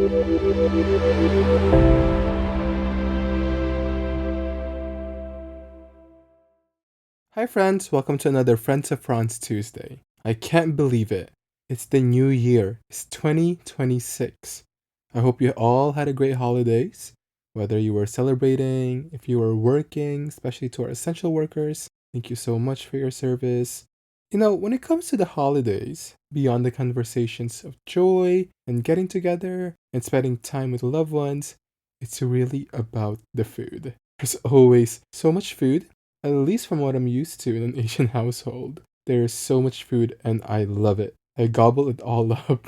Hi friends, welcome to another Friends of Franz Tuesday. I can't believe it. It's the new year. It's 2026. I hope you all had a great holidays. Whether you were celebrating, if you were working, especially to our essential workers, thank you so much for your service. When it comes to the holidays, beyond the conversations of joy and getting together and spending time with loved ones, it's really about the food. There's always so much food, at least from what I'm used to in an Asian household. There's so much food and I love it. I gobble it all up.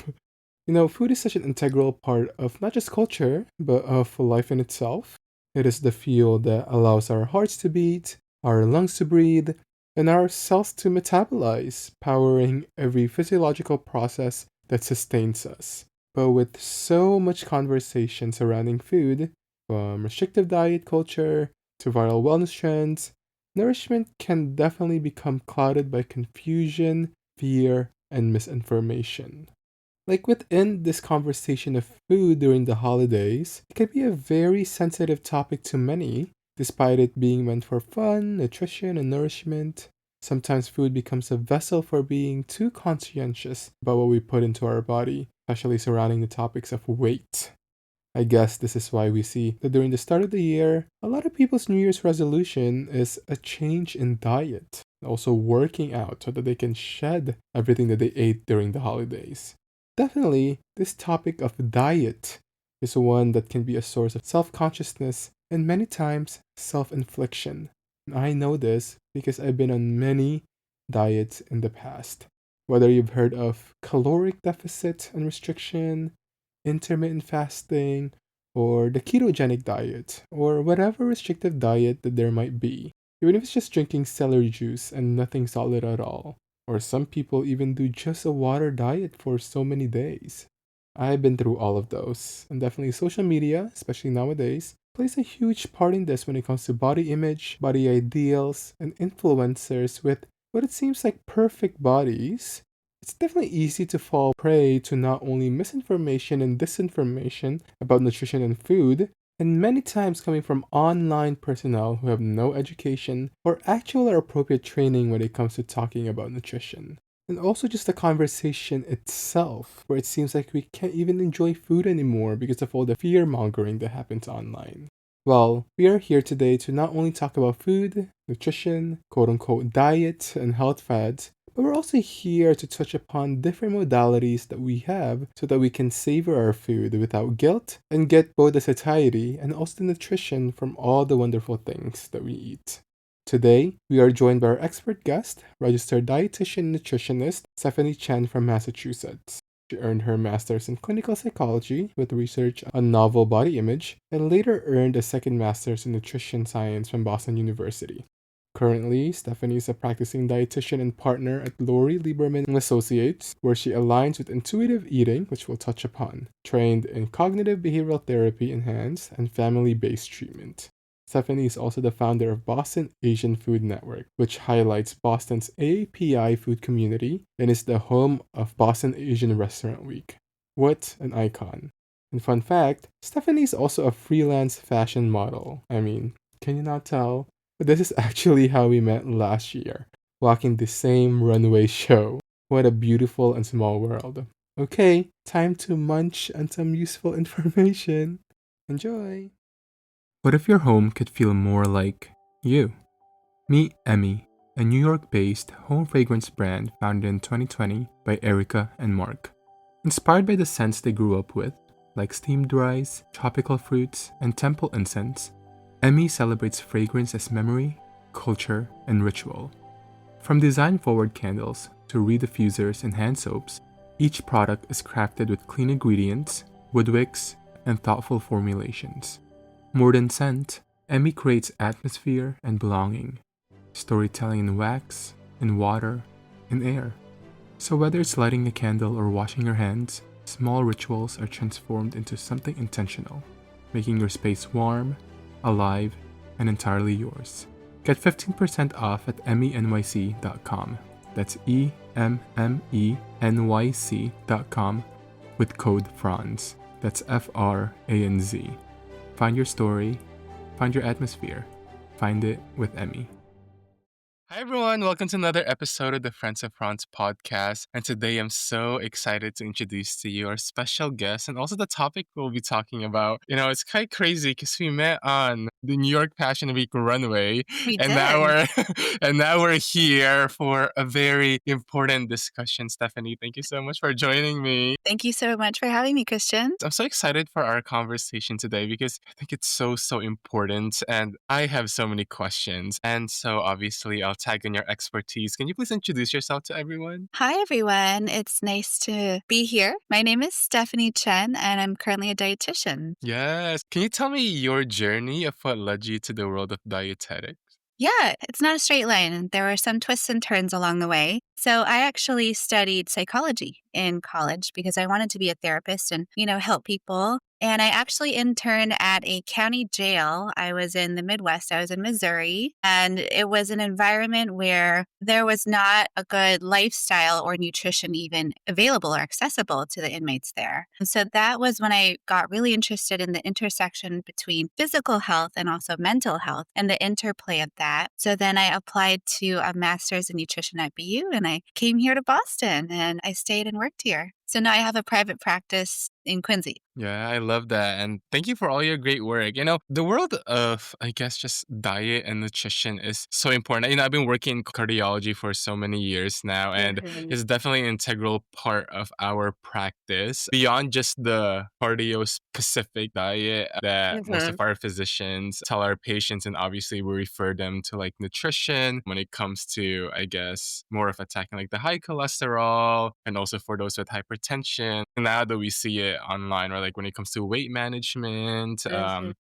Food is such an integral part of not just culture, but of life in itself. It is the fuel that allows our hearts to beat, our lungs to breathe, and our cells to metabolize, powering every physiological process that sustains us. But with so much conversation surrounding food, from restrictive diet culture to viral wellness trends, nourishment can definitely become clouded by confusion, fear, and misinformation. Like within this conversation of food during the holidays, it can be a very sensitive topic to many, despite it being meant for fun, nutrition, and nourishment. Sometimes food becomes a vessel for being too conscientious about what we put into our body, especially surrounding the topics of weight. I guess this is why we see that during the start of the year, a lot of people's New Year's resolution is a change in diet, also working out so that they can shed everything that they ate during the holidays. Definitely, this topic of diet is one that can be a source of self consciousness and many times self infliction. I know this because I've been on many diets in the past. Whether you've heard of caloric deficit and restriction, intermittent fasting, or the ketogenic diet, or whatever restrictive diet that there might be, even if it's just drinking celery juice and nothing solid at all. Or some people even do just a water diet for so many days. I've been through all of those, and definitely social media, especially nowadays, plays a huge part in this when it comes to body image, body ideals, and influencers with what it seems like perfect bodies. It's definitely easy to fall prey to not only misinformation and disinformation about nutrition and food, and many times coming from online personnel who have no education or actual or appropriate training when it comes to talking about nutrition. And also just the conversation itself, where it seems like we can't even enjoy food anymore because of all the fear mongering that happens online. Well, we are here today to not only talk about food, nutrition, quote unquote diet, and health fads, but we're also here to touch upon different modalities that we have so that we can savor our food without guilt and get both the satiety and also the nutrition from all the wonderful things that we eat. Today, we are joined by our expert guest, registered dietitian and nutritionist Stephanie Chen from Massachusetts. She earned her master's in clinical psychology with research on novel body image and later earned a second master's in nutrition science from Boston University. Currently, Stephanie is a practicing dietitian and partner at Lori Lieberman and Associates, where she aligns with intuitive eating, which we'll touch upon, trained in cognitive behavioral therapy enhanced and family-based treatment. Stephanie is also the founder of Boston Asian Food Network, which highlights Boston's API food community and is the home of Boston Asian Restaurant Week. What an icon. And fun fact, Stephanie is also a freelance fashion model. I mean, can you not tell? But this is actually how we met last year, walking the same runway show. What a beautiful and small world. Okay, time to munch on some useful information. Enjoy! What if your home could feel more like you? Meet Emmy, a New York-based home fragrance brand founded in 2020 by Erica and Mark. Inspired by the scents they grew up with, like steamed rice, tropical fruits, and temple incense, Emmy celebrates fragrance as memory, culture, and ritual. From design-forward candles to re-diffusers and hand soaps, each product is crafted with clean ingredients, wood wicks, and thoughtful formulations. More than scent, Emmy creates atmosphere and belonging, storytelling in wax, in water, in air. So whether it's lighting a candle or washing your hands, small rituals are transformed into something intentional, making your space warm, alive, and entirely yours. Get 15% off at emmynyc.com. That's EMMENYC.com with code FRANZ. That's Franz. Find your story, find your atmosphere, find it with Emmy. Hi everyone, welcome to another episode of the Friends of Franz podcast. And today I'm so excited to introduce to you our special guest and also the topic we'll be talking about. It's quite crazy because we met on the New York Fashion Week runway. We and did. now we're and now we're here for a very important discussion. Stephanie, thank you so much for joining me. Thank you so much for having me, Christian. I'm so excited for our conversation today because I think it's so important and I have so many questions. And so obviously I'll tag in your expertise. Can you please introduce yourself to everyone? Hi, everyone. It's nice to be here. My name is Stephanie Chen, and I'm currently a dietitian. Yes. Can you tell me your journey of what led you to the world of dietetics? Yeah, it's not a straight line. There were some twists and turns along the way. So I actually studied psychology in college because I wanted to be a therapist and, help people. And I actually interned at a county jail. I was in the Midwest. I was in Missouri. And it was an environment where there was not a good lifestyle or nutrition even available or accessible to the inmates there. And so that was when I got really interested in the intersection between physical health and also mental health and the interplay of that. So then I applied to a master's in nutrition at BU and I came here to Boston and I stayed and worked here. So now I have a private practice in Quincy. Yeah, I love that. And thank you for all your great work. The world of, I guess, just diet and nutrition is so important. I've been working in cardiology for so many years now, and it's definitely an integral part of our practice beyond just the cardio specific diet that most of our physicians tell our patients. And obviously, we refer them to like nutrition when it comes to, I guess, more of attacking like the high cholesterol and also for those with hypertension. Now that we see it online, or like when it comes to weight management,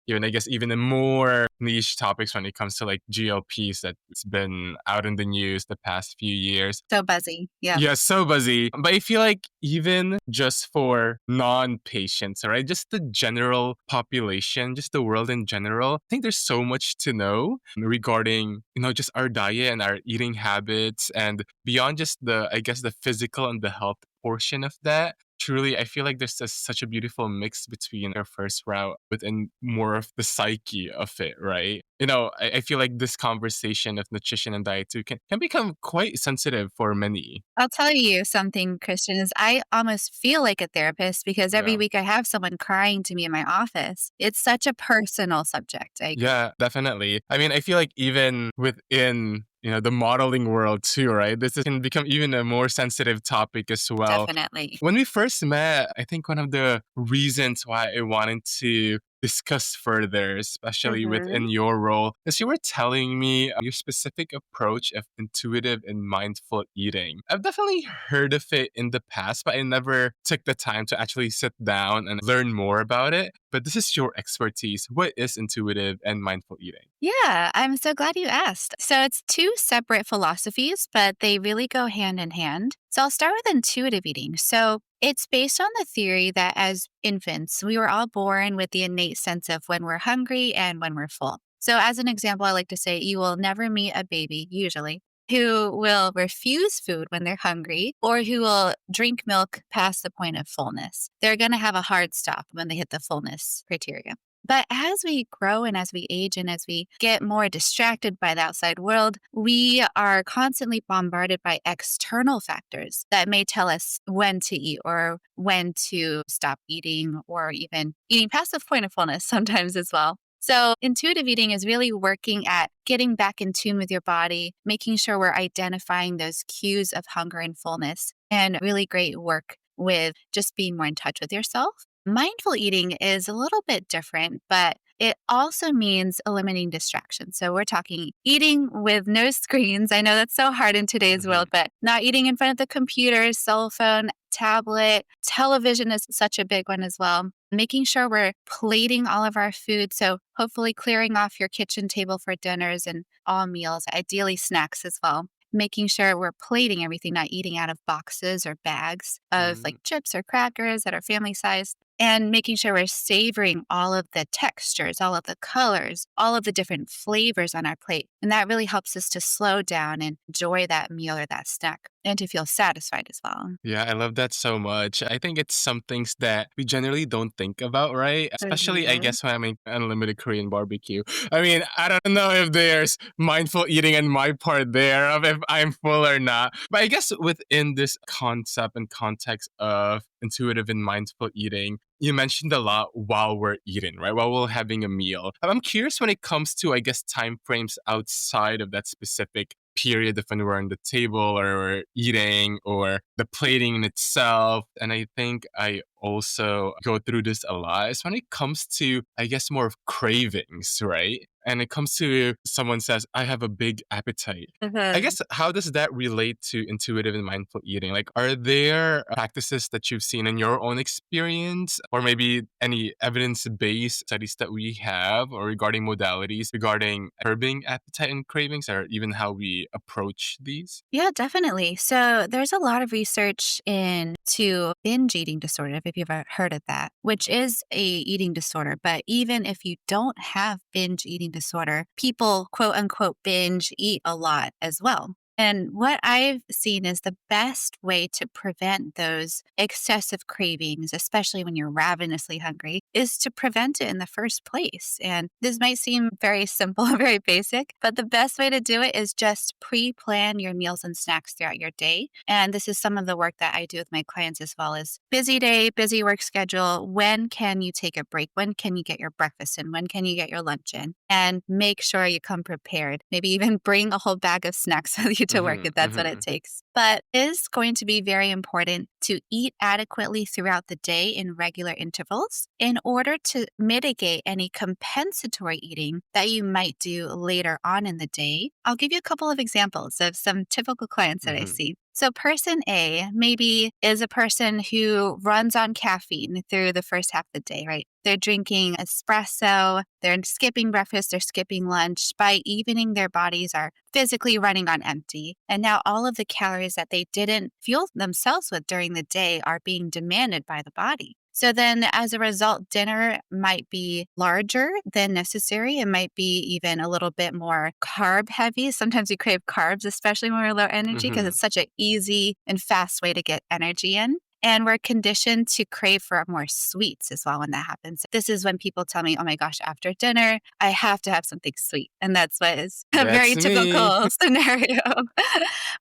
even I guess even the more niche topics when it comes to like GLPs that's been out in the news the past few years. So buzzy. Yeah. Yeah, so buzzy. But I feel like even just for non-patients, right? Just the general population, just the world in general, I think there's so much to know regarding, just our diet and our eating habits and beyond just I guess the physical and the health portion of that. Truly, I feel like there's just such a beautiful mix between our first route within more of the psyche of it, right? I feel like this conversation of nutrition and diet too can become quite sensitive for many. I'll tell you something, Christian, is I almost feel like a therapist because every week I have someone crying to me in my office. It's such a personal subject. Yeah, definitely. I feel like even within the modeling world too, right? This can become even a more sensitive topic as well. Definitely. When we first met, I think one of the reasons why I wanted to discuss further, especially within your role, is you were telling me your specific approach of intuitive and mindful eating. I've definitely heard of it in the past, but I never took the time to actually sit down and learn more about it. But this is your expertise. What is intuitive and mindful eating? Yeah, I'm so glad you asked. So it's two separate philosophies, but they really go hand in hand. So I'll start with intuitive eating. So it's based on the theory that as infants, we were all born with the innate sense of when we're hungry and when we're full. So as an example, I like to say you will never meet a baby, usually, who will refuse food when they're hungry or who will drink milk past the point of fullness. They're going to have a hard stop when they hit the fullness criteria. But as we grow and as we age and as we get more distracted by the outside world, we are constantly bombarded by external factors that may tell us when to eat or when to stop eating or even eating past the point of fullness sometimes as well. So intuitive eating is really working at getting back in tune with your body, making sure we're identifying those cues of hunger and fullness, and really great work with just being more in touch with yourself. Mindful eating is a little bit different, but it also means eliminating distractions. So we're talking eating with no screens. I know that's so hard in today's world, but not eating in front of the computer, cell phone, tablet, television is such a big one as well. Making sure we're plating all of our food. So hopefully clearing off your kitchen table for dinners and all meals, ideally snacks as well. Making sure we're plating everything, not eating out of boxes or bags of like chips or crackers that are family sized. And making sure we're savoring all of the textures, all of the colors, all of the different flavors on our plate. And that really helps us to slow down and enjoy that meal or that snack. and to feel satisfied as well. Yeah, I love that so much. I think it's some things that we generally don't think about, right? Especially, I Mhm. guess, when I'm in unlimited Korean barbecue. I mean, I don't know if there's mindful eating on my part there, of if I'm full or not. But I guess within this concept and context of intuitive and mindful eating, you mentioned a lot while we're eating, right? While we're having a meal. I'm curious when it comes to, I guess, time frames outside of that specific period of when we're on the table or we're eating or the plating in itself. And I think I also go through this a lot. It's when it comes to, I guess, more of cravings, right? And it comes to someone says, I have a big appetite. I Mhm. guess, how does that relate to intuitive and mindful eating? Like, are there practices that you've seen in your own experience, or maybe any evidence based studies that we have, or regarding modalities regarding curbing appetite and cravings, or even how we approach these? Yeah, definitely. So there's a lot of research into binge eating disorder, if you've ever heard of that, which is a eating disorder. But even if you don't have binge eating disorder, people quote unquote binge eat a lot as well. And what I've seen is the best way to prevent those excessive cravings, especially when you're ravenously hungry, is to prevent it in the first place. And this might seem very simple, very basic, but the best way to do it is just pre plan your meals and snacks throughout your day. And this is some of the work that I do with my clients as well as busy day, busy work schedule. When can you take a break? When can you get your breakfast in? When can you get your lunch in? And make sure you come prepared. Maybe even bring a whole bag of snacks with you to work Mm-hmm, if that's what it mm-hmm, takes. But it is going to be very important to eat adequately throughout the day in regular intervals in order to mitigate any compensatory eating that you might do later on in the day. I'll give you a couple of examples of some typical clients that I mm-hmm, see. So, person A maybe is a person who runs on caffeine through the first half of the day, right? They're drinking espresso, they're skipping breakfast, they're skipping lunch. By evening, their bodies are physically running on empty. And now all of the calories that they didn't fuel themselves with during the day are being demanded by the body. So then, as a result, dinner might be larger than necessary. It might be even a little bit more carb heavy. Sometimes we crave carbs, especially when we're low energy, because mm-hmm. it's such an easy and fast way to get energy in. And we're conditioned to crave for more sweets as well when that happens. This is when people tell me, oh my gosh, after dinner, I have to have something sweet. And that's what is a That's very me. typical scenario.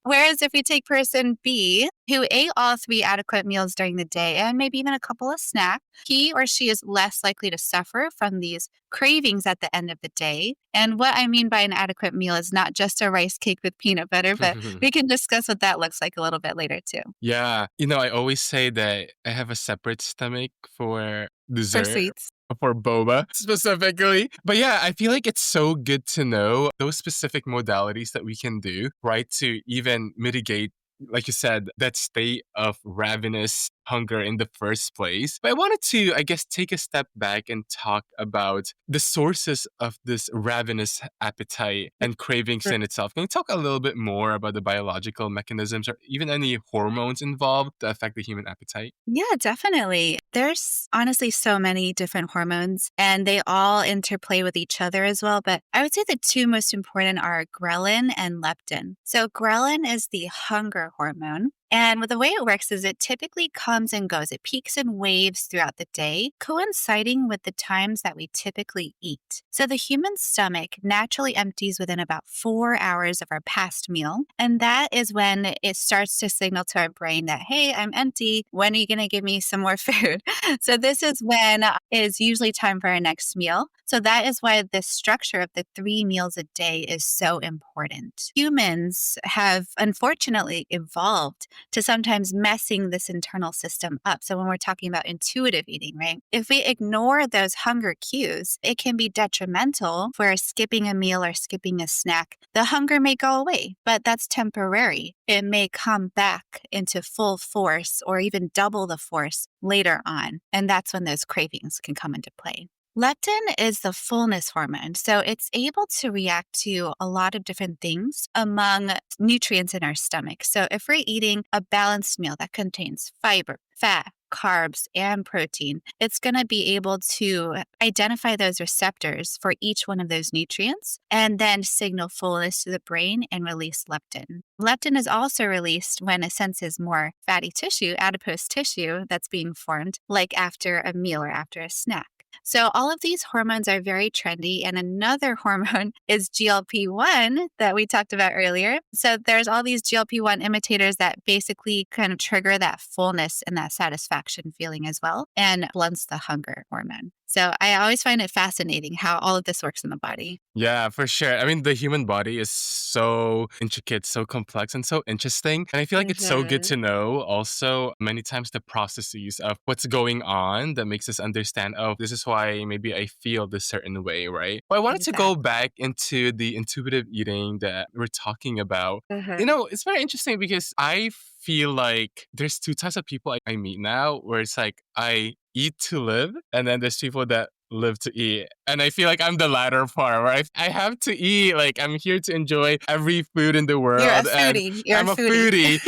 Whereas if we take person B, who ate all three adequate meals during the day and maybe even a couple of snacks, he or she is less likely to suffer from these cravings at the end of the day. And what I mean by an adequate meal is not just a rice cake with peanut butter, but we can discuss what that looks like a little bit later too. Yeah. I always say that I have a separate stomach for For dessert, sweets. for boba specifically. But yeah, I feel like it's so good to know those specific modalities that we can do, right? To even mitigate, like you said, that state of ravenous hunger in the first place. But I wanted to, I guess, take a step back and talk about the sources of this ravenous appetite and cravings in itself. Can you talk a little bit more about the biological mechanisms or even any hormones involved that affect the human appetite? Yeah, definitely. There's honestly so many different hormones and they all interplay with each other as well. But I would say the two most important are ghrelin and leptin. So, ghrelin is the hunger hormone. And the way it works is it typically comes and goes. It peaks and waves throughout the day, coinciding with the times that we typically eat. So the human stomach naturally empties within about 4 hours of our past meal. And that is when it starts to signal to our brain that, hey, I'm empty. When are you going to give me some more food? So this is when it is usually time for our next meal. So that is why the structure of the 3 meals a day is so important. Humans have unfortunately evolved to sometimes messing this internal system up. So when we're talking about intuitive eating, right? If we ignore those hunger cues, it can be detrimental for skipping a meal or skipping a snack. The hunger may go away, but that's temporary. It may come back into full force or even double the force later on. And that's when those cravings can come into play. Leptin is the fullness hormone, so it's able to react to a lot of different things among nutrients in our stomach. So if we're eating a balanced meal that contains fiber, fat, carbs and protein, it's going to be able to identify those receptors for each one of those nutrients and then signal fullness to the brain and release leptin. Leptin is also released when a senses more fatty tissue, adipose tissue that's being formed, like after a meal or after a snack. So all of these hormones are very trendy. And another hormone is GLP-1 that we talked about earlier. So there's all these GLP-1 imitators that basically kind of trigger that fullness and that satisfaction feeling as well and blunts the hunger hormone. So I always find it fascinating how all of this works in the body. Yeah, for sure. I mean, the human body is so intricate, so complex, and so interesting. And I feel like it's so good to know also many times the processes of what's going on that makes us understand, oh, this is why maybe I feel this certain way, right? But I wanted to go back into the intuitive eating that we're talking about. You know, it's very interesting because I feel like there's two types of people I meet now where it's like I eat to live, and then there's people that live to eat. And I feel like I'm the latter part, right? I have to eat. Like, I'm here to enjoy every food in the world. You're a foodie. I'm a foodie.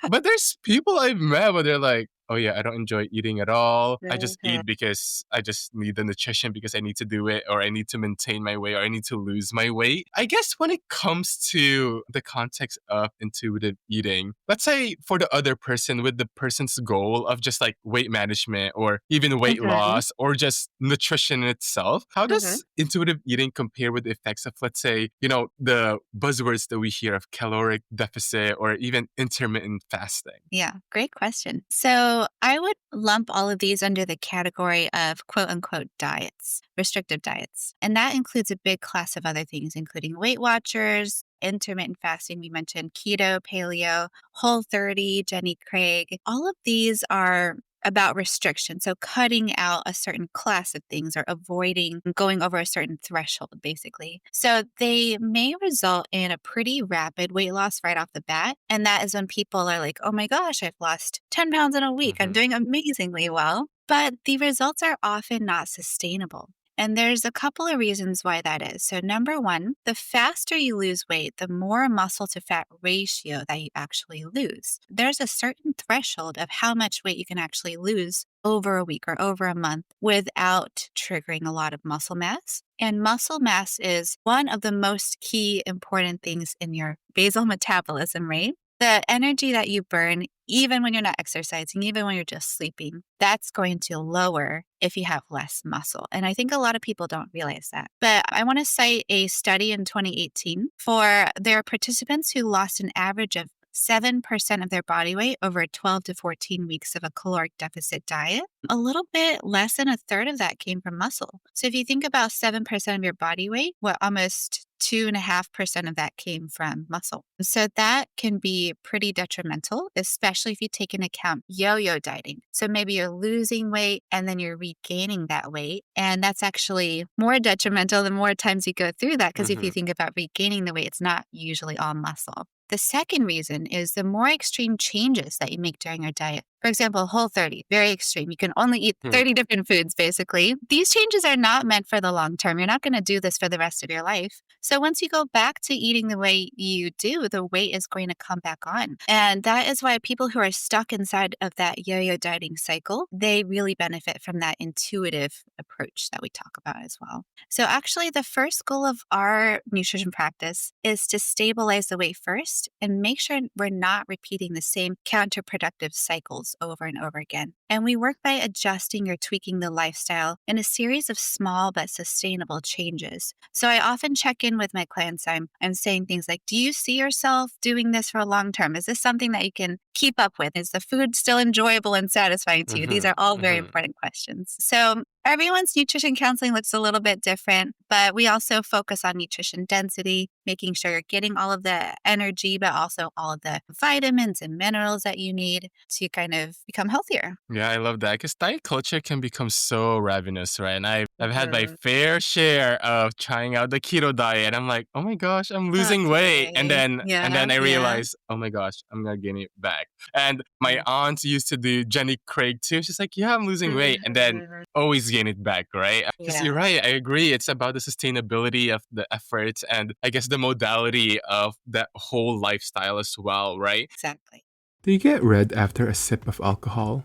But there's people I've met where they're like, oh yeah, I don't enjoy eating at all. I just eat because I just need the nutrition because I need to do it, or I need to maintain my weight, or I need to lose my weight. I guess when it comes to the context of intuitive eating, let's say for the other person with the person's goal of just like weight management or even weight loss or just nutrition in itself, how does intuitive eating compare with the effects of, let's say, you know, the buzzwords that we hear of caloric deficit or even intermittent fasting? Yeah, great question. So I would lump all of these under the category of quote unquote diets, restrictive diets. And that includes a big class of other things, including Weight Watchers, intermittent fasting. We mentioned keto, paleo, Whole30, Jenny Craig. All of these are about restriction. So cutting out a certain class of things or avoiding going over a certain threshold, basically. So they may result in a pretty rapid weight loss right off the bat. And that is when people are like, oh my gosh, I've lost 10 pounds in a week. I'm doing amazingly well. But the results are often not sustainable. And there's a couple of reasons why that is. So number one, the faster you lose weight, the more muscle to fat ratio that you actually lose. There's a certain threshold of how much weight you can actually lose over a week or over a month without triggering a lot of muscle mass. And muscle mass is one of the most key important things in your basal metabolism, right? The energy that you burn, even when you're not exercising, even when you're just sleeping, that's going to lower if you have less muscle. And I think a lot of people don't realize that. But I want to cite a study in 2018 for their participants who lost an average of 7% of their body weight over 12 to 14 weeks of a caloric deficit diet. A little bit less than a third of that came from muscle. So if you think about 7% of your body weight, almost 2.5% of that came from muscle. So that can be pretty detrimental, especially if you take into account yo-yo dieting. So maybe you're losing weight and then you're regaining that weight. And that's actually more detrimental the more times you go through that. Because if you think about regaining the weight, it's not usually all muscle. The second reason is the more extreme changes that you make during your diet. For example, Whole30, very extreme. You can only eat 30 different foods, basically. These changes are not meant for the long term. You're not going to do this for the rest of your life. So once you go back to eating the way you do, the weight is going to come back on. And that is why people who are stuck inside of that yo-yo dieting cycle, they really benefit from that intuitive approach that we talk about as well. So actually, the first goal of our nutrition practice is to stabilize the weight first and make sure we're not repeating the same counterproductive cycles over and over again. And we work by adjusting or tweaking the lifestyle in a series of small but sustainable changes. So I often check in with my clients. I'm saying things like, do you see yourself doing this for a long term? Is this something that you can keep up with? Is the food still enjoyable and satisfying to you? These are all very important questions. So everyone's nutrition counseling looks a little bit different, but we also focus on nutrition density, making sure you're getting all of the energy, but also all of the vitamins and minerals that you need to kind of become healthier. Yeah, I love that because diet culture can become so ravenous, right? And I've had my fair share of trying out the keto diet, and I'm like, oh my gosh, I'm losing weight, and then I realize, oh my gosh, I'm gonna gain it back. And my aunt used to do Jenny Craig too. She's like, yeah, I'm losing weight, and then always gain it back, right? Because you're right, I agree. It's about the sustainability of the efforts and I guess the modality of that whole lifestyle as well, right? Exactly. Do you get red after a sip of alcohol?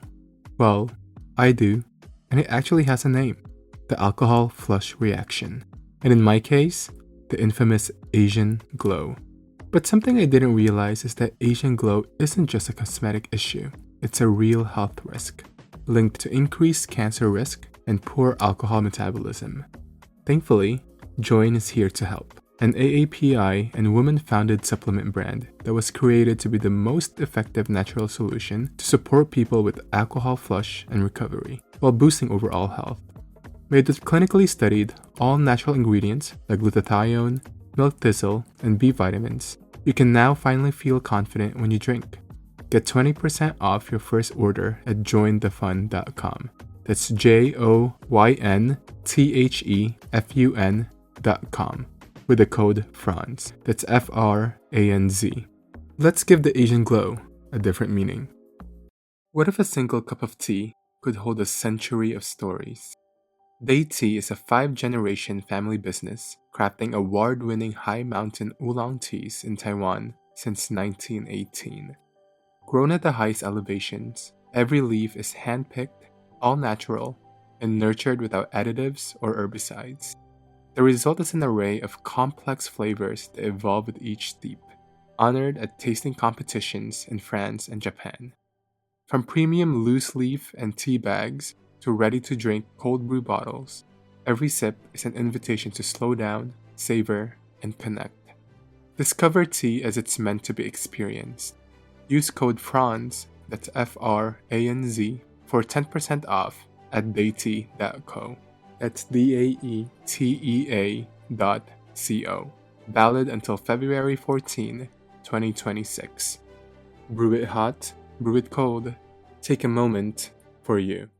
Well, I do, and it actually has a name: the alcohol flush reaction. And in my case, the infamous Asian glow. But something I didn't realize is that Asian glow isn't just a cosmetic issue, it's a real health risk, linked to increased cancer risk and poor alcohol metabolism. Thankfully, Join is here to help, an AAPI and woman-founded supplement brand that was created to be the most effective natural solution to support people with alcohol flush and recovery, while boosting overall health. Made with clinically studied, all-natural ingredients like glutathione, milk thistle, and B vitamins, you can now finally feel confident when you drink. Get 20% off your first order at jointhefun.com. That's JOYNTHEFUN.com with the code FRANZ. That's FRANZ. Let's give the Asian glow a different meaning. What if a single cup of tea could hold a century of stories? Day-Tea is a 5-generation family business crafting award-winning high-mountain oolong teas in Taiwan since 1918. Grown at the highest elevations, every leaf is hand-picked, all-natural, and nurtured without additives or herbicides. The result is an array of complex flavors that evolve with each steep, honored at tasting competitions in France and Japan. From premium loose leaf and tea bags to ready-to-drink cold brew bottles, every sip is an invitation to slow down, savor, and connect. Discover tea as it's meant to be experienced. Use code FRANZ, that's FRANZ, for 10% off at daetea.co. That's DAETEA.co. Valid until February 14, 2026. Brew it hot, brew it cold. Take a moment for you.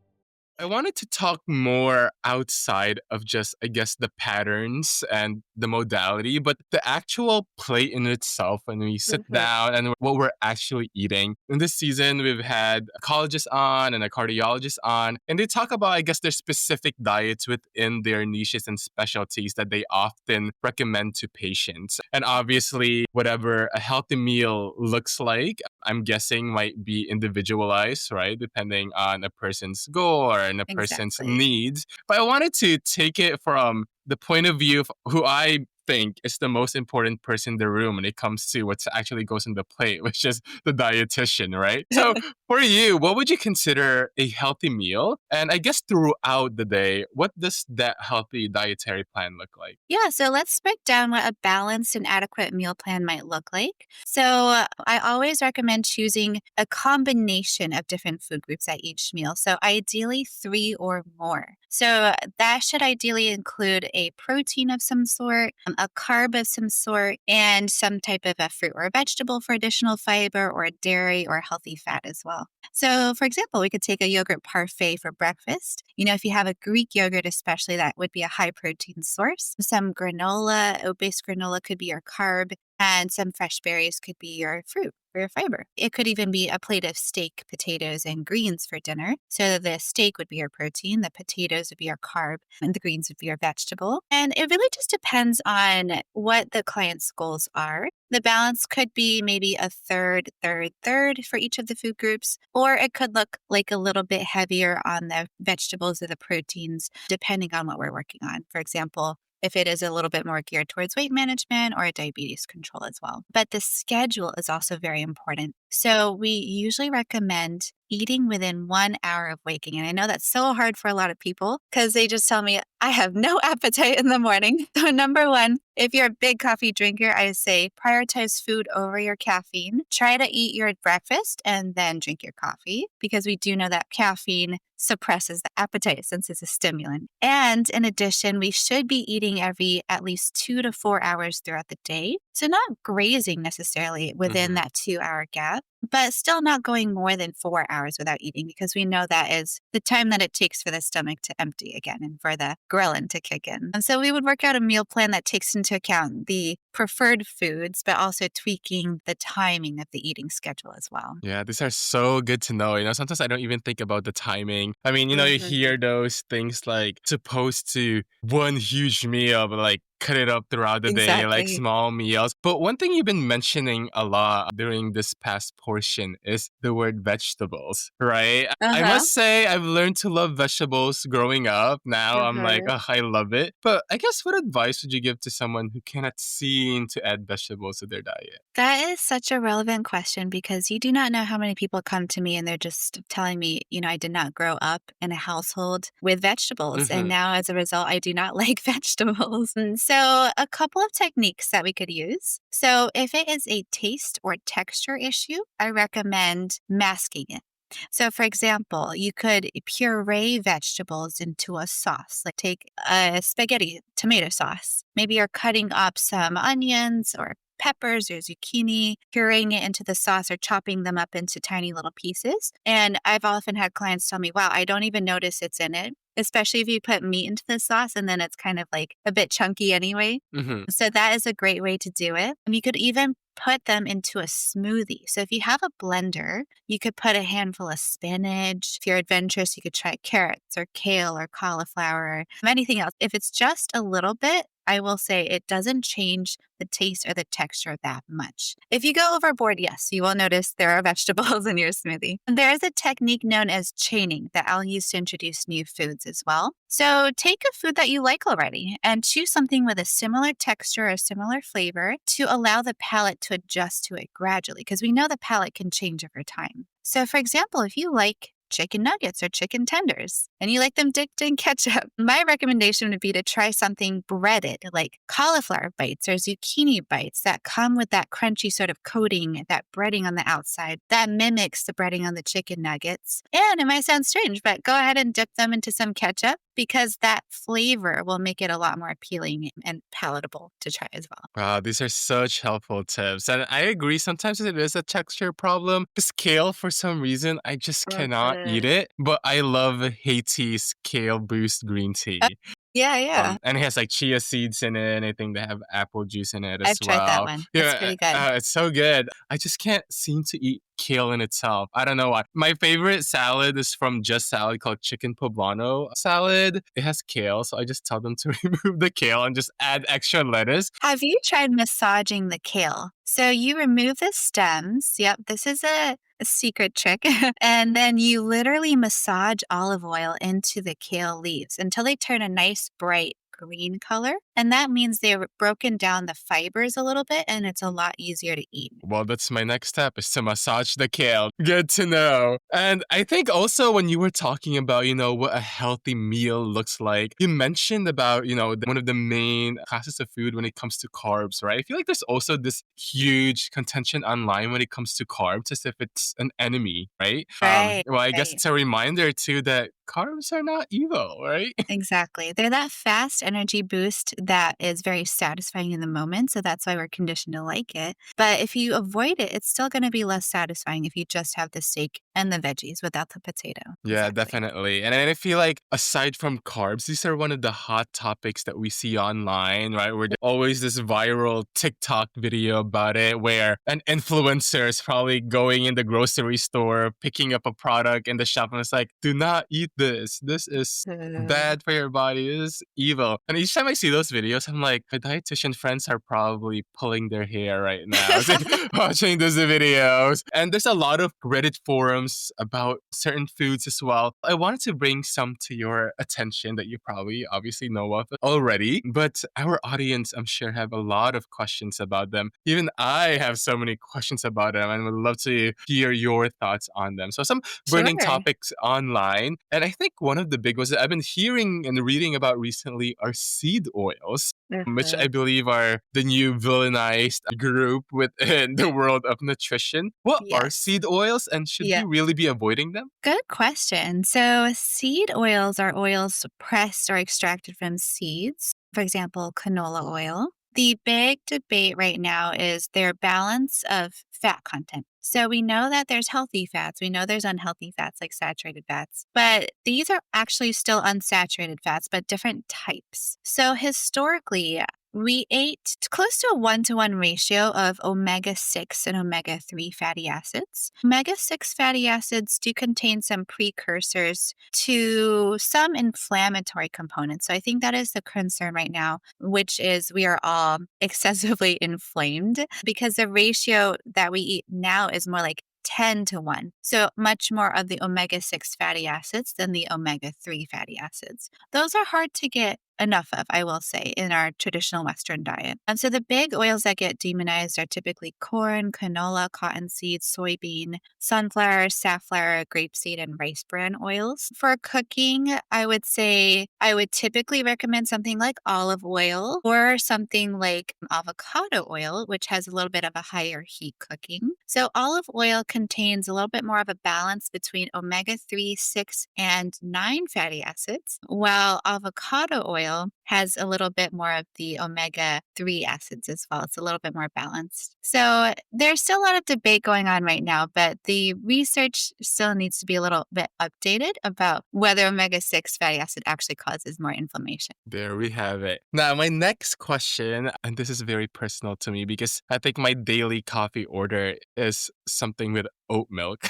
I wanted to talk more outside of just, I guess, the patterns and the modality, but the actual plate in itself when we sit down and what we're actually eating. In this season, we've had a psychologist on and a cardiologist on, and they talk about, I guess, their specific diets within their niches and specialties that they often recommend to patients. And obviously, whatever a healthy meal looks like, I'm guessing might be individualized, right? Depending on a person's goal or a person's Exactly. needs. But I wanted to take it from the point of view of who I think is the most important person in the room when it comes to what actually goes on the plate, which is the dietitian, right? So for you, what would you consider a healthy meal? And I guess throughout the day, what does that healthy dietary plan look like? Yeah, so let's break down what a balanced and adequate meal plan might look like. So, I always recommend choosing a combination of different food groups at each meal. So, ideally, 3 or more. So, that should ideally include a protein of some sort, a carb of some sort, and some type of a fruit or a vegetable for additional fiber, or a dairy or healthy fat as well. So, for example, we could take a yogurt parfait for breakfast. If you have a Greek yogurt, especially, that would be a high protein source. Some granola, oat based granola could be your carb, and some fresh berries could be your fruit or your fiber. It could even be a plate of steak, potatoes, and greens for dinner. So the steak would be your protein, the potatoes would be your carb, and the greens would be your vegetable. And it really just depends on what the client's goals are. The balance could be maybe a third, third, third for each of the food groups, or it could look like a little bit heavier on the vegetables or the proteins, depending on what we're working on. For example, if it is a little bit more geared towards weight management or diabetes control as well. But the schedule is also very important. So we usually recommend eating within 1 hour of waking. And I know that's so hard for a lot of people because they just tell me, I have no appetite in the morning. So number one, if you're a big coffee drinker, I say prioritize food over your caffeine. Try to eat your breakfast and then drink your coffee because we do know that caffeine suppresses the appetite since it's a stimulant. And in addition, we should be eating every at least 2 to 4 hours throughout the day. So not grazing necessarily within that 2-hour gap, but still not going more than 4 hours without eating because we know that is the time that it takes for the stomach to empty again and for the ghrelin to kick in. And so we would work out a meal plan that takes into account the preferred foods, but also tweaking the timing of the eating schedule as well. Yeah, these are so good to know. Sometimes I don't even think about the timing. I mean, you hear those things like supposed to one huge meal, but like cut it up throughout the day, like Exactly. small meals. But one thing you've been mentioning a lot during this past portion is the word vegetables, right? I Uh-huh. must say I've learned to love vegetables growing up. Now I'm like, Mhm. oh, I love it. But I guess what advice would you give to someone who cannot seem to add vegetables to their diet? That is such a relevant question because you do not know how many people come to me and they're just telling me, I did not grow up in a household with vegetables. And Mm-hmm. now as a result, I do not like vegetables. And so, a couple of techniques that we could use. So, if it is a taste or texture issue, I recommend masking it. So, for example, you could puree vegetables into a sauce. Like take a spaghetti tomato sauce. Maybe you're cutting up some onions or peppers or zucchini, pureeing it into the sauce or chopping them up into tiny little pieces. And I've often had clients tell me, wow, I don't even notice it's in it, especially if you put meat into the sauce and then it's kind of like a bit chunky anyway. Mm-hmm. So that is a great way to do it. And you could even put them into a smoothie. So if you have a blender, you could put a handful of spinach. If you're adventurous, you could try carrots or kale or cauliflower or anything else. If it's just a little bit, I will say it doesn't change the taste or the texture that much. If you go overboard, yes, you will notice there are vegetables in your smoothie. And there is a technique known as chaining that I'll use to introduce new foods as well. So take a food that you like already and choose something with a similar texture or similar flavor to allow the palate to adjust to it gradually, because we know the palate can change over time. So, for example, if you like chicken nuggets or chicken tenders and you like them dipped in ketchup, my recommendation would be to try something breaded like cauliflower bites or zucchini bites that come with that crunchy sort of coating, that breading on the outside that mimics the breading on the chicken nuggets. And it might sound strange, but go ahead and dip them into some ketchup because that flavor will make it a lot more appealing and palatable to try as well. Wow, these are such helpful tips. And I agree, sometimes it is a texture problem. This kale, for some reason, I just cannot eat Mhm. it. But I love Haiti's Kale Boost green Uh, tea. yeah, yeah. And it has like chia seeds in it. And I think they have apple juice in it as I've tried that well. one. It's Yeah, pretty good. it's so good. I just can't seem to eat kale in itself. I don't know why. My favorite salad is from Just Salad called chicken poblano salad. It has kale, so I just tell them to remove the kale and just add extra lettuce. Have you tried massaging the kale? So you remove the stems. Yep, this is a secret trick. And then you literally massage olive oil into the kale leaves until they turn a nice bright green color. And that means they've broken down the fibers a little bit and it's a lot easier to eat. Well, that's my next step is to massage the kale. Good to know. And I think also when you were talking about, what a healthy meal looks like, you mentioned about, one of the main classes of food when it comes to carbs, right? I feel like there's also this huge contention online when it comes to carbs as if it's an enemy, right? Right, Well, I guess right. it's a reminder too that carbs are not evil, right? Exactly. They're that fast energy boost that is very satisfying in the moment. So that's why we're conditioned to like it. But if you avoid it, it's still going to be less satisfying if you just have the steak and the veggies without the potato. Yeah, Exactly. definitely. And I feel like aside from carbs, these are one of the hot topics that we see online, right? Where there's always this viral TikTok video about it where an influencer is probably going in the grocery store, picking up a product in the shop, and it's like, do not eat this. This is Uh, bad for your body. This is evil. And each time I see those videos, I'm like, my dietitian friends are probably pulling their hair right now. It's like watching those videos. And there's a lot of Reddit forums about certain foods as well. I wanted to bring some to your attention that you probably obviously know of already, but our audience, I'm sure, have a lot of questions about them. Even I have so many questions about them and would love to hear your thoughts on them. So some burning sure. topics online. And I think one of the big ones that I've been hearing and reading about recently are seed oils, which Mhm. I believe are the new villainized group within the world of nutrition. What are Yes. seed oils and should we Yeah. really be avoiding them? Good question. So, seed oils are oils pressed or extracted from seeds, for example, canola oil. The big debate right now is their balance of fat content. So, we know that there's healthy fats, we know there's unhealthy fats like saturated fats, but these are actually still unsaturated fats, but different types. So, historically, We ate close to a 1-to-1 ratio of omega-6 and omega-3 fatty acids. Omega-6 fatty acids do contain some precursors to some inflammatory components. So I think that is the concern right now, which is we are all excessively inflamed because the ratio that we eat now is more like 10-to-1. So much more of the omega-6 fatty acids than the omega-3 fatty acids. Those are hard to get enough of, I will say, in our traditional Western diet. And so the big oils that get demonized are typically corn, canola, cottonseed, soybean, sunflower, safflower, grapeseed, and rice bran oils. For cooking, I would say I would typically recommend something like olive oil or something like avocado oil, which has a little bit of a higher heat cooking. So olive oil contains a little bit more of a balance between omega-3, 6, and 9 fatty acids, while avocado oil has a little bit more of the omega-3 acids as well. It's a little bit more balanced. So there's still a lot of debate going on right now, but the research still needs to be a little bit updated about whether omega-6 fatty acid actually causes more inflammation. There we have it. Now, my next question, and this is very personal to me because I think my daily coffee order is something with oat milk.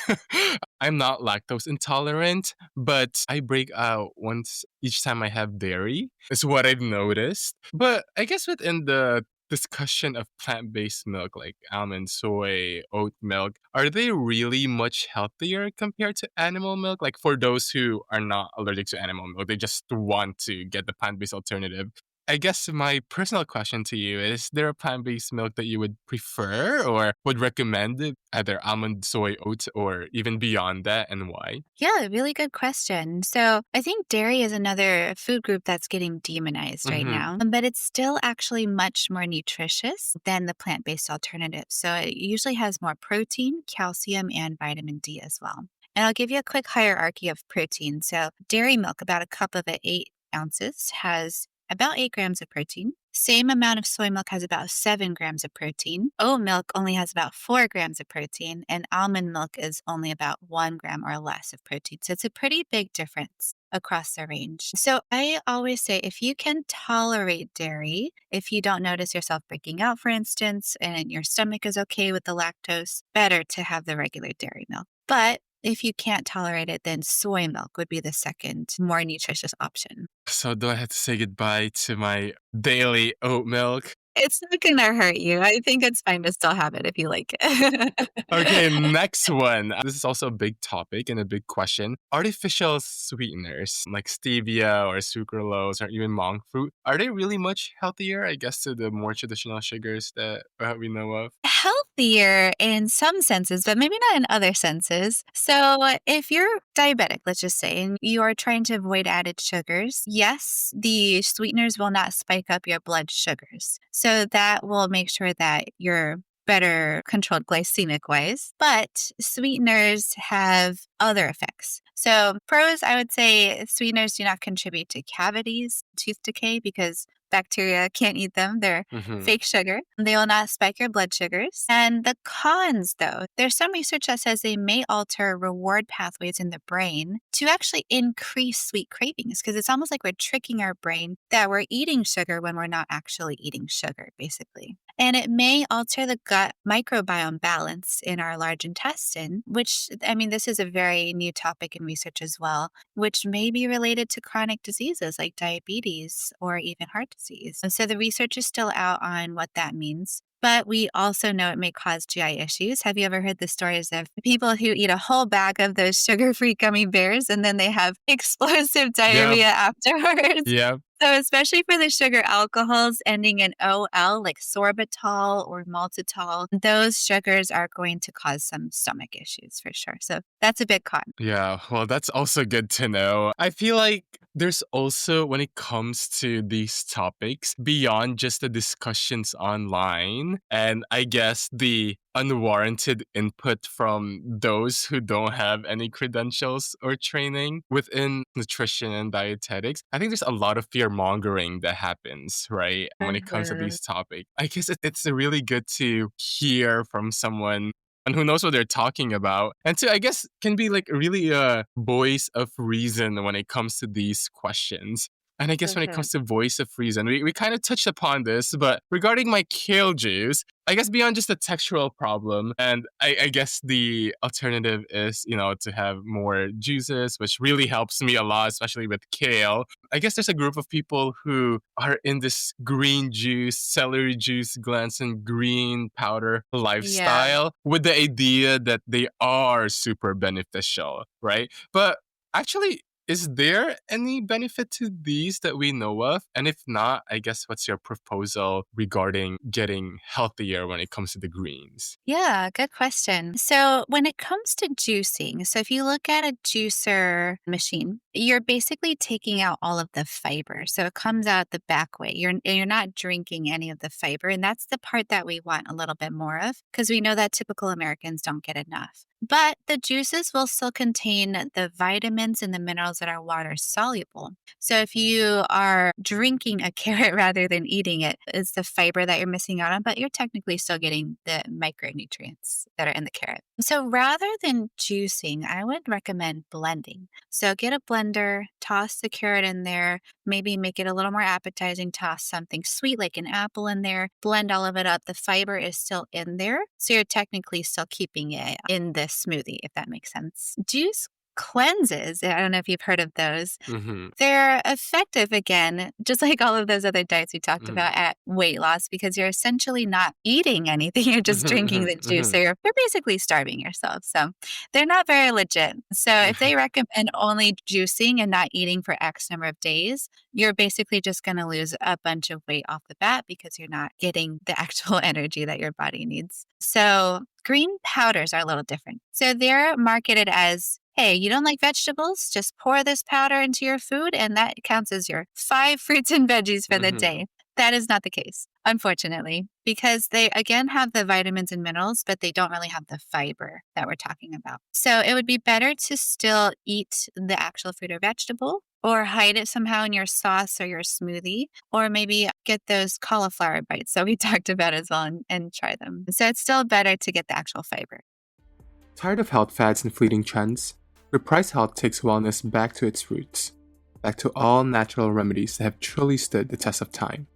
I'm not lactose intolerant, but I break out once each time I have dairy, is what I've noticed. But I guess within the discussion of plant-based milk like almond, soy, oat milk, are they really much healthier compared to animal milk? Like for those who are not allergic to animal milk, they just want to get the plant-based alternative. I guess my personal question to you is there a plant-based milk that you would prefer or would recommend, either almond, soy, oat, or even beyond that, and why? Yeah, really good question. So I think dairy is another food group that's getting demonized right Mm-hmm. now, but it's still actually much more nutritious than the plant based alternatives. So it usually has more protein, calcium, and vitamin D as well. And I'll give you a quick hierarchy of protein. So dairy milk, about a cup of it, 8 ounces, has about 8 grams of protein. Same amount of soy milk has about 7 grams of protein. Oat milk only has about 4 grams of protein, and almond milk is only about 1 gram or less of protein. So it's a pretty big difference across the range. So I always say if you can tolerate dairy, if you don't notice yourself breaking out, for instance, and your stomach is okay with the lactose, better to have the regular dairy milk. But if you can't tolerate it, then soy milk would be the second, more nutritious option. So do I have to say goodbye to my daily oat milk? It's not gonna hurt you. I think it's fine to still have it if you like it. Okay, next one. This is also a big topic and a big question. Artificial sweeteners like stevia or sucralose or even monk fruit, are they really much healthier, I guess, to the more traditional sugars that we know of? Healthier in some senses, but maybe not in other senses. So, if you're diabetic, let's just say, and you are trying to avoid added sugars, yes, the sweeteners will not spike up your blood sugars. So, that will make sure that you're better controlled glycemic wise. But sweeteners have other effects. So, pros, I would say sweeteners do not contribute to cavities, tooth decay, because bacteria can't eat them. They're Mm-hmm. fake sugar. They will not spike your blood sugars. And the cons, though, there's some research that says they may alter reward pathways in the brain to actually increase sweet cravings because it's almost like we're tricking our brain that we're eating sugar when we're not actually eating sugar, basically. And it may alter the gut microbiome balance in our large intestine, which, I mean, this is a very new topic in research as well, which may be related to chronic diseases like diabetes or even heart disease. And so the research is still out on what that means. But we also know it may cause GI issues. Have you ever heard the stories of people who eat a whole bag of those sugar-free gummy bears and then they have explosive Yeah. diarrhea afterwards? Yeah. So especially for the sugar alcohols ending in OL, like sorbitol or maltitol, those sugars are going to cause some stomach issues for sure. So that's a big con. Yeah, well, that's also good to know. I feel like there's also, when it comes to these topics, beyond just the discussions online, and I guess the unwarranted input from those who don't have any credentials or training within nutrition and dietetics, I think there's a lot of fear mongering that happens, right? When it comes to Mhm. these topics. I guess it's really good to hear from someone and who knows what they're talking about. And two, I guess can be like really a voice of reason when it comes to these questions. And I guess when it comes to voice of reason, we kind of touched upon this, but regarding my kale juice, I guess beyond just the textural problem, and I guess the alternative is, to have more juices, which really helps me a lot, especially with kale. I guess there's a group of people who are in this green juice, celery juice, Glanson green powder Yeah. lifestyle with the idea that they are super beneficial, right? But actually, is there any benefit to these that we know of? And if not, I guess what's your proposal regarding getting healthier when it comes to the greens? Yeah, good question. So, when it comes to juicing, so if you look at a juicer machine, you're basically taking out all of the fiber. So it comes out the back way. You're not drinking any of the fiber, and that's the part that we want a little bit more of because we know that typical Americans don't get enough. But the juices will still contain the vitamins and the minerals that are water soluble. So if you are drinking a carrot rather than eating it, it's the fiber that you're missing out on, but you're technically still getting the micronutrients that are in the carrot. So rather than juicing, I would recommend blending. So get a blender, toss the carrot in there, maybe make it a little more appetizing, toss something sweet like an apple in there, blend all of it up. The fiber is still in there. So you're technically still keeping it in the smoothie, if that makes sense. Juice cleanses. I don't know if you've heard of those. Mm-hmm. They're effective again, just like all of those other diets we talked Mm-hmm. about at weight loss, because you're essentially not eating anything. You're just drinking the juice. So you're basically starving yourself. So they're not very legit. So if they recommend only juicing and not eating for X number of days, you're basically just going to lose a bunch of weight off the bat because you're not getting the actual energy that your body needs. So green powders are a little different. So they're marketed as, hey, you don't like vegetables? Just pour this powder into your food, and that counts as your 5 fruits and veggies for the day. That is not the case, unfortunately, because they, again, have the vitamins and minerals, but they don't really have the fiber that we're talking about. So it would be better to still eat the actual fruit or vegetable, or hide it somehow in your sauce or your smoothie, or maybe get those cauliflower bites that we talked about as well and try them. So it's still better to get the actual fiber. Tired of health fads and fleeting trends? Reprise Health takes wellness back to its roots, back to all natural remedies that have truly stood the test of time.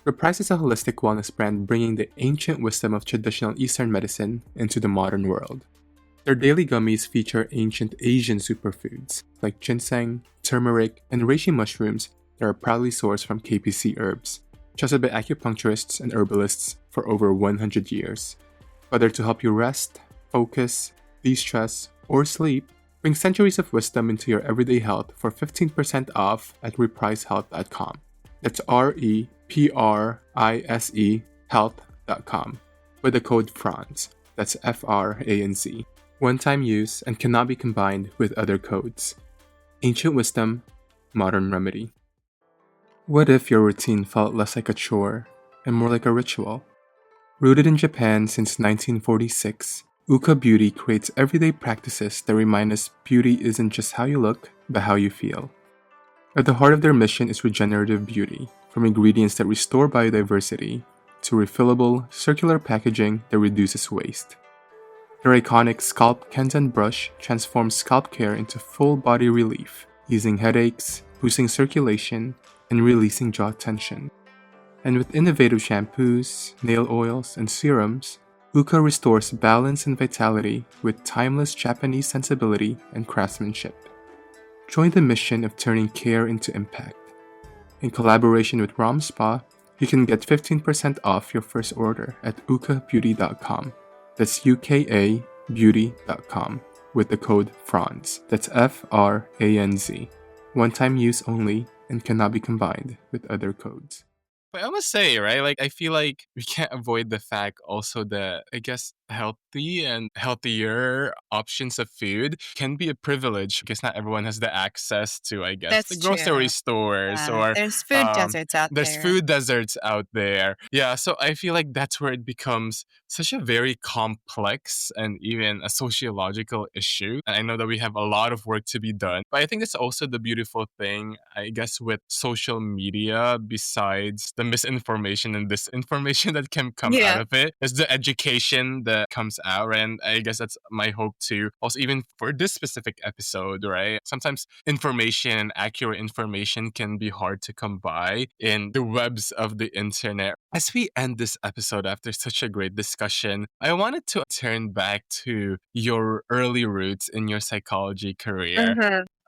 Reprise is a holistic wellness brand bringing the ancient wisdom of traditional Eastern medicine into the modern world. Their daily gummies feature ancient Asian superfoods like ginseng, turmeric, and reishi mushrooms that are proudly sourced from KPC herbs, trusted by acupuncturists and herbalists for over 100 years. Whether to help you rest, focus, de-stress, or sleep, bring centuries of wisdom into your everyday health for 15% off at reprisehealth.com. That's REPRISE health.com with the code FRANZ. That's FRANZ. One-time use and cannot be combined with other codes. Ancient wisdom, modern remedy. What if your routine felt less like a chore and more like a ritual? Rooted in Japan since 1946, Uka Beauty creates everyday practices that remind us beauty isn't just how you look, but how you feel. At the heart of their mission is regenerative beauty, from ingredients that restore biodiversity to refillable, circular packaging that reduces waste. Their iconic Scalp Kanzen brush transforms scalp care into full body relief, easing headaches, boosting circulation, and releasing jaw tension. And with innovative shampoos, nail oils, and serums, Uka restores balance and vitality with timeless Japanese sensibility and craftsmanship. Join the mission of turning care into impact. In collaboration with Ram Spa, you can get 15% off your first order at ukabeauty.com. That's UKAbeauty.com with the code FRANZ. That's FRANZ. One-time use only and cannot be combined with other codes. But I must say, right, like I feel like we can't avoid the fact also that I guess healthy and healthier options of food can be a privilege because not everyone has the access to, I guess, the That's grocery true. stores Yeah, or there's food deserts out there's there. food deserts out there. Yeah, so I feel like that's where it becomes such a very complex and even a sociological issue. And I know that we have a lot of work to be done. But I think that's also the beautiful thing, I guess, with social media, besides the misinformation and disinformation that can come out Yeah. of it, is the education that that comes out, right? And I guess that's my hope too. Also, even for this specific episode, right? Sometimes information and accurate information can be hard to come by in the webs of the internet. As we end this episode after such a great discussion, I wanted to turn back to your early roots in your psychology career.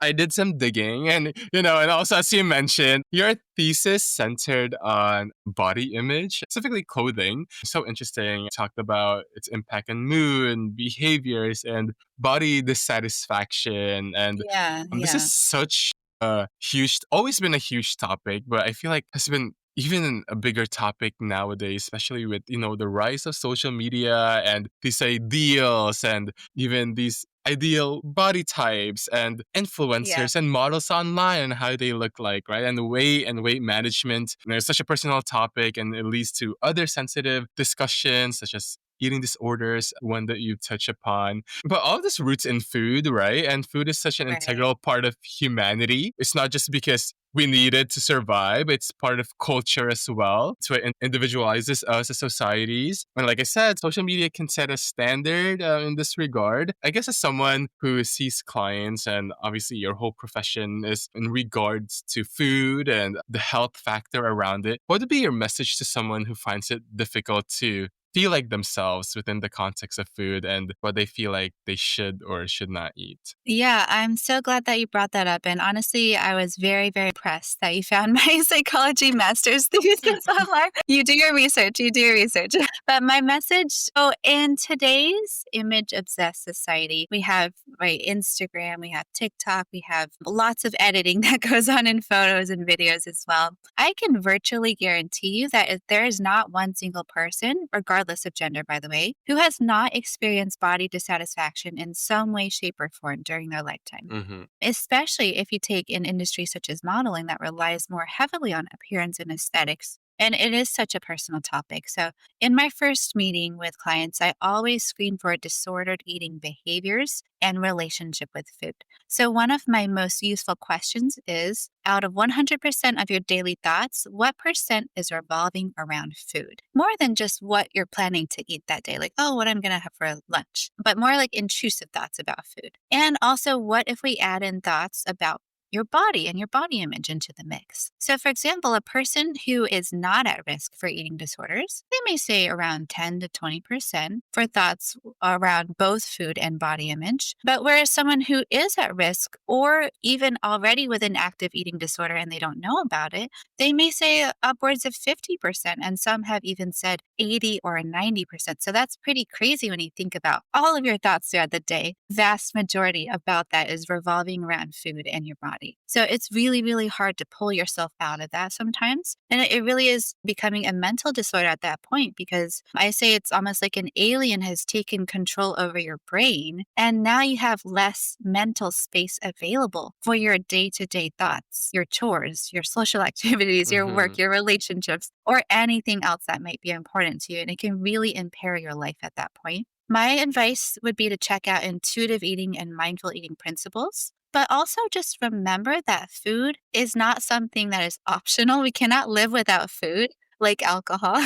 I did some digging and, and also as you mentioned, your thesis centered on body image, specifically clothing. So interesting. Talked about its impact on mood, behaviors, and body dissatisfaction. And Yeah, this is yeah. such a huge, always been a huge topic, but I feel like has been even a bigger topic nowadays, especially with, the rise of social media and these ideals and even these ideal body types and Yeah. influencers and models online and how they look like, right? And weight management. It's such a personal topic and it leads to other sensitive discussions such as eating disorders, one that you touch upon. But all this roots in food, right? And food is such an Right. integral part of humanity. It's not just because we need it to survive. It's part of culture as well. So it individualizes us as societies. And like I said, social media can set a standard in this regard. I guess as someone who sees clients and obviously your whole profession is in regards to food and the health factor around it, what would be your message to someone who finds it difficult to feel like themselves within the context of food and what they feel like they should or should not eat? Yeah, I'm so glad that you brought that up. And honestly, I was very, very impressed that you found my psychology master's thesis online. You do your research, you do your research. But my message, so in today's image obsessed society, we have right Instagram, we have TikTok, we have lots of editing that goes on in photos and videos as well. I can virtually guarantee you that if there is not one single person, regardless of gender, by the way, who has not experienced body dissatisfaction in some way, shape, or form during their lifetime. Mm-hmm. Especially if you take an industry such as modeling that relies more heavily on appearance and aesthetics. And it is such a personal topic. So, in my first meeting with clients, I always screen for disordered eating behaviors and relationship with food. So, one of my most useful questions is out of 100% of your daily thoughts, what percent is revolving around food? More than just what you're planning to eat that day, like, oh, what I'm going to have for lunch, but more like intrusive thoughts about food. And also, what if we add in thoughts about your body and your body image into the mix? So, for example, a person who is not at risk for eating disorders, they may say around 10 to 20% for thoughts around both food and body image. But whereas someone who is at risk or even already with an active eating disorder and they don't know about it, they may say upwards of 50%. And some have even said 80 or 90%. So that's pretty crazy when you think about all of your thoughts throughout the day. Vast majority about that is revolving around food and your body. So it's really, really hard to pull yourself out of that sometimes. And it really is becoming a mental disorder at that point because I say it's almost like an alien has taken control over your brain. And now you have less mental space available for your day-to-day thoughts, your chores, your social activities, your Mm-hmm. work, your relationships, or anything else that might be important to you. And it can really impair your life at that point. My advice would be to check out intuitive eating and mindful eating principles. But also just remember that food is not something that is optional. We cannot live without food like alcohol.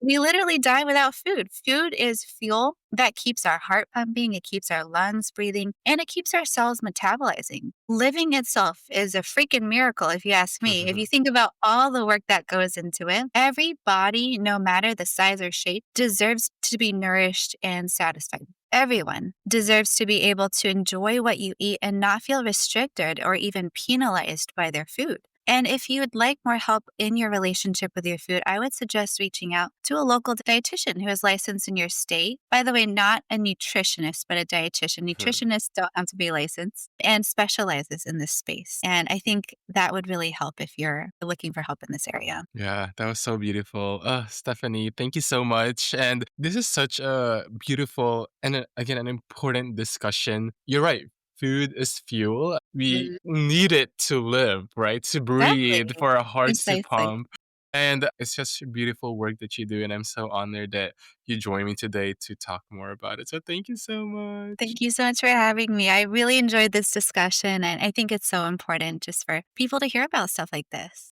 We literally die without food. Food is fuel that keeps our heart pumping, it keeps our lungs breathing, and it keeps our cells metabolizing. Living itself is a freaking miracle, if you ask me. If you think about all the work that goes into it, every body, no matter the size or shape, deserves to be nourished and satisfied. Everyone deserves to be able to enjoy what you eat and not feel restricted or even penalized by their food. And if you would like more help in your relationship with your food, I would suggest reaching out to a local dietitian who is licensed in your state. By the way, not a nutritionist, but a dietitian. Nutritionists don't have to be licensed and specializes in this space. And I think that would really help if you're looking for help in this area. Yeah, that was so beautiful. Stephanie, thank you so much. And this is such a beautiful and again, an important discussion. You're right. Food is fuel. We Mm, need it to live, right? To breathe, exactly. for our hearts to Precisely. pump. And it's just beautiful work that you do. And I'm so honored that you joined me today to talk more about it. So thank you so much. Thank you so much for having me. I really enjoyed this discussion, and I think it's so important just for people to hear about stuff like this.